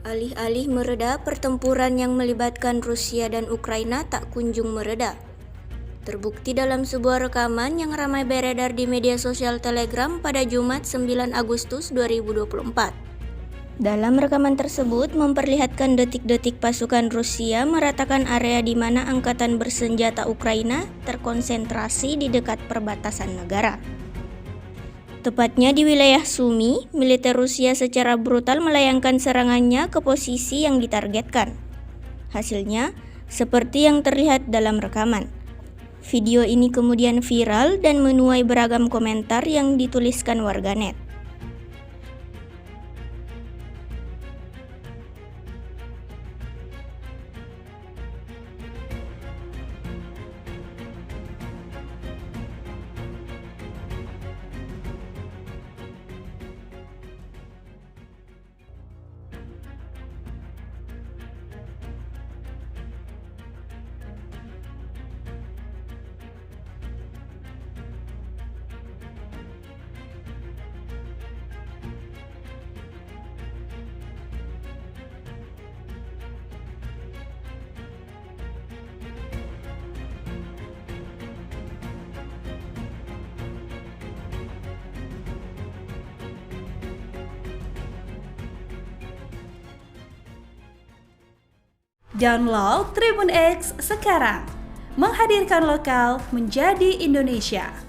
Alih-alih mereda, pertempuran yang melibatkan Rusia dan Ukraina tak kunjung mereda. Terbukti dalam sebuah rekaman yang ramai beredar di media sosial Telegram pada Jumat 9 Agustus 2024. Dalam rekaman tersebut memperlihatkan detik-detik pasukan Rusia meratakan area di mana angkatan bersenjata Ukraina terkonsentrasi di dekat perbatasan negara. Tepatnya di wilayah Sumy, militer Rusia secara brutal melayangkan serangannya ke posisi yang ditargetkan. Hasilnya, seperti yang terlihat dalam rekaman. Video ini kemudian viral dan menuai beragam komentar yang dituliskan warganet. Download Tribun X sekarang, menghadirkan lokal menjadi Indonesia.